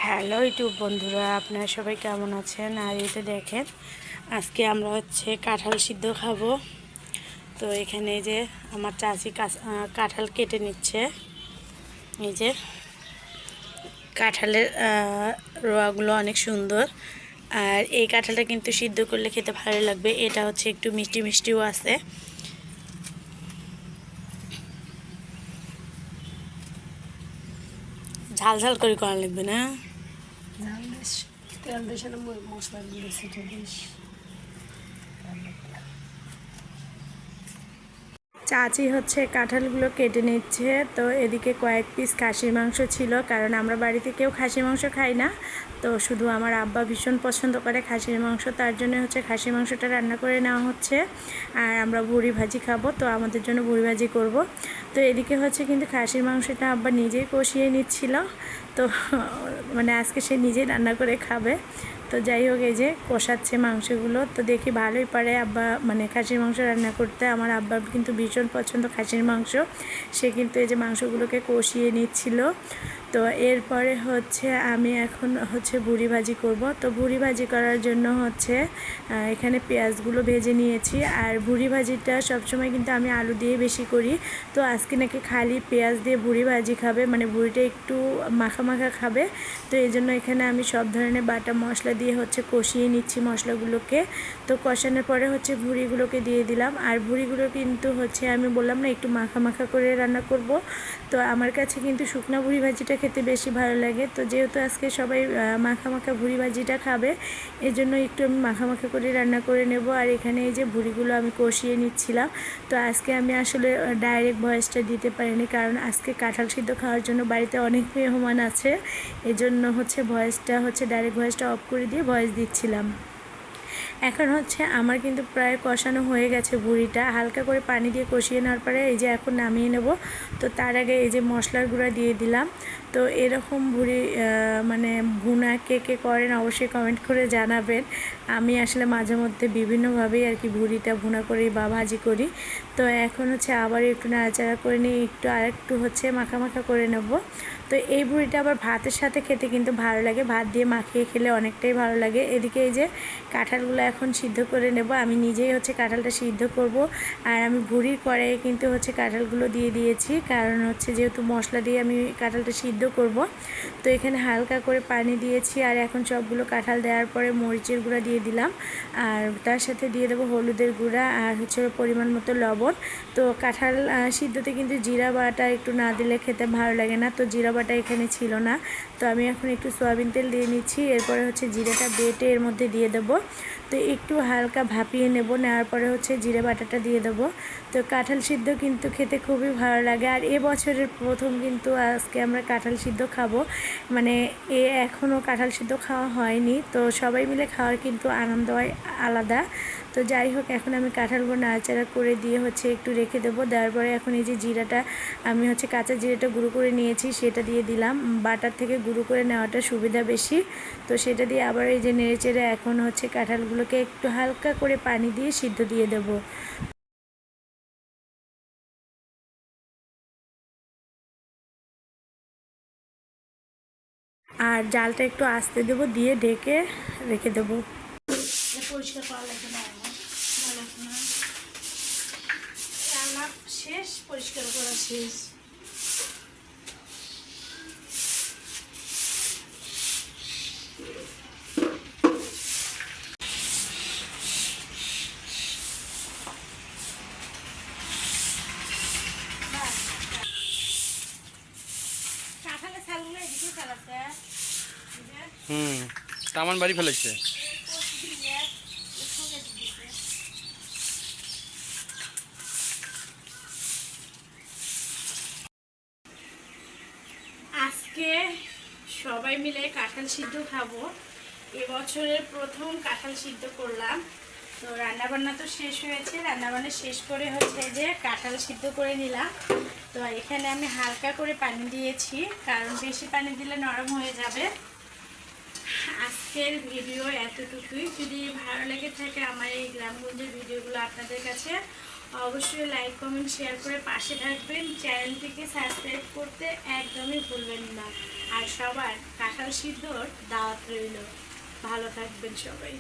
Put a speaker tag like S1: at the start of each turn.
S1: Hello YouTube বন্ধুরা, আপনারা সবাই কেমন আছেন? আর এটা দেখেন, আজকে আমরা কাঁঠাল সিদ্ধ খাবো। তো এখানে এই যে আমার চাচি কাঁঠাল কেটে নিচ্ছে। এই যে কাঁঠালের রোয়াগুলো অনেক সুন্দর। আর এই কাঁঠালটা কিন্তু সিদ্ধ করলে খেতে ভালো লাগবে। এটা একটু মিষ্টি মিষ্টিও আছে। ঝাল ঝাল করে করা লাগবে না?
S2: ঝাল দিস, তেল দিস না, মশলা দিস, এটা দিস।
S1: চাচি কাঁঠালগুলো কেটে নিচ্ছে। তো এদিকে কয়েক পিস খাসির মাংস ছিল, কারণ আমরা বাড়িতে কেউ খাসির মাংস খাই না। তো শুধু আমার আব্বা ভীষণ পছন্দ করে খাসির মাংস, তার জন্য খাসির মাংসটা রান্না করে নেওয়া হচ্ছে। আর আমরা ভুড়ি ভাজি খাবো, তো আমাদের জন্য ভুড়ি ভাজি করব। তো এদিকে কিন্তু খাসির মাংসটা আব্বা নিজেই কষিয়ে নিচ্ছিল। তো মানে আজকে সে নিজেই রান্না করে খাবে। তো যাই হোক, এই যে কষাচ্ছে মাংসগুলো। তো দেখি ভালোই পারে আব্বা, মানে খাসির মাংস রান্না করতে। আমার আব্বার কিন্তু ভীষণ পছন্দ খাসির মাংস। সে কিন্তু এই যে মাংসগুলোকে কষিয়ে নিচ্ছিল। তো এরপরে আমি এখন ভুড়ি ভাজি করব। তো ভুড়ি ভাজি করার জন্য এখানে পেঁয়াজগুলো ভেজে নিয়েছি। আর ভুড়ি ভাজিটা সবসময় কিন্তু আমি আলু দিয়ে বেশি করি। তো আজকে নাকি খালি পেঁয়াজ দিয়ে ভুড়ি ভাজি খাবে, মানে ভুড়িটা একটু মাখা মাখা খাবে। তো এই জন্য এখানে আমি সব ধরনের বাটা মশলা দিয়ে কষিয়ে নিচ্ছি মশলাগুলোকে। তো কষানোর পরে ভুড়িগুলোকে দিয়ে দিলাম। আর ভুড়িগুলো কিন্তু আমি বললাম না, একটু মাখা মাখা করে রান্না করব। তো আমার কাছে কিন্তু শুকনো ভুড়ি ভাজিটা খেতে বেশি ভালো লাগে। তো যেহেতু আজকে সবাই মাখা মাখা ভুড়ি ভাজিটা খাবে, এই জন্য একটু আমি মাখা মাখা করে রান্না করে নেব। আর এখানে এই যে ভুড়িগুলো আমি কষিয়ে নিচ্ছিলাম। তো আজকে আমি আসলে ডাইরেক্ট ভয়েসটা দিতে পারিনি, কারণ আজকে কাঁঠাল সিদ্ধ খাওয়ার জন্য বাড়িতে অনেক মেহমান আছে। এজন্য ভয়েসটা ডাইরেক্ট ভয়েসটা অফ করে দিয়ে ভয়েস দিচ্ছিলাম। এখন আমার কিন্তু প্রায় কষানো হয়ে গেছে ভুড়িটা। হালকা করে পানি দিয়ে কষিয়ে নেওয়ার পরে এই যে এখন নামিয়ে নেব। তো তার আগে এই যে মশলার গুঁড়া দিয়ে দিলাম। তো এরকম ভুড়ি মানে ভুনা কে কে করেন অবশ্যই কমেন্ট করে জানাবেন। আমি আসলে মাঝে মধ্যে বিভিন্নভাবেই আর কি ভুড়িটা ভুনা করি বা ভাজি করি। তো এখন আবার একটু নাড়াচাড়া করে নিয়ে একটু আরেকটু মাখা মাখা করে নেব। তো এই ভুড়িটা আবার ভাতের সাথে খেতে কিন্তু ভালো লাগে, ভাত দিয়ে মাখিয়ে খেলে অনেকটাই ভালো লাগে। এদিকে এই যে কাঁঠালগুলো এখন সিদ্ধ করে নেব। আমি নিজেই কাঁঠালটা সিদ্ধ করব। আর আমি ভুড়ির কড়াইয়ে কিন্তু কাঁঠালগুলো দিয়ে দিয়েছি, কারণ যেহেতু মশলা দিয়ে আমি কাঁঠালটা সিদ্ধ করব। তো এখানে হালকা করে পানি দিয়েছি। আর এখন সবগুলো কাঁঠাল দেওয়ার পরে মরিচের গুঁড়া দিয়ে দিলাম। আর তার সাথে দিয়ে দেবো হলুদের গুঁড়া, আর পরিমাণ মতো লবণ। তো কাঁঠাল সিদ্ধতে কিন্তু জিরা বাটা একটু না দিলে খেতে ভালো লাগে না। তো জিরা বাটা এখানে ছিল না। তো আমি এখন একটু সয়াবিন তেল দিয়ে নিচ্ছি। এরপরে জিরাটা বেটে এর মধ্যে দিয়ে দেবো। তো একটু হালকা ভাপিয়ে নেব, নেওয়ার পরে জিরে বাটাটা দিয়ে দেবো। তো কাঁঠাল সিদ্ধ কিন্তু খেতে খুবই ভালো লাগে। আর এবছরের প্রথম কিন্তু আজকে আমরা কাঁঠাল সিদ্ধ খাবো, মানে এখনও কাঁঠাল সিদ্ধ খাওয়া হয়নি। তো সবাই মিলে খাওয়ার কিন্তু আনন্দ হয় আলাদা। তো যাই হোক, এখন আমি কাঁঠালগুলো নাড়াচাড়া করে দিয়ে একটু রেখে দেবো। দেওয়ার পরে এখন এই যে জিরাটা আমি কাঁচা জিরাটা গুঁড়ো করে নিয়েছি, সেটা দিয়ে দিলাম। বাটার থেকে গুঁড়ো করে নেওয়াটা সুবিধা বেশি। তো সেটা দিয়ে আবার এই যে নেড়েচেড়ে এখন কাঁঠালগুলোকে একটু হালকা করে পানি দিয়ে সিদ্ধ দিয়ে দেব। আর জালটা একটু আস্তে দেবো, দিয়ে ঢেকে রেখে দেবো। পরিষ্কার করা লাগবে না, শেষ পরিষ্কার করা শেষ।
S3: তামান বাড়ি ফেলেছে।
S1: আজকে সবাই মিলে কাঁঠাল সিদ্ধ খাবো। এবছরের প্রথম কাঁঠাল সিদ্ধ করলাম। তো রান্নাবান্না তো শেষ হয়েছে, রান্নাবান্না শেষ করে যে কাঁঠাল সিদ্ধ করে নিলাম। তো এখানে আমি হালকা করে পানি দিয়েছি, কারণ বেশি পানি দিলে নরম হয়ে যাবে। আজকের ভিডিও এতটুকুই। যদি ভালো লেগে থাকে আমার এই গ্রামগঞ্জের ভিডিওগুলো আপনাদের কাছে, অবশ্যই লাইক কমেন্ট শেয়ার করে পাশে থাকবেন। চ্যানেলটিকে সাবস্ক্রাইব করতে একদমই ভুলবেন না। আর আর সবার কাঁঠাল সিদ্ধর দাওয়াত রইল। ভালো থাকবেন সবাই।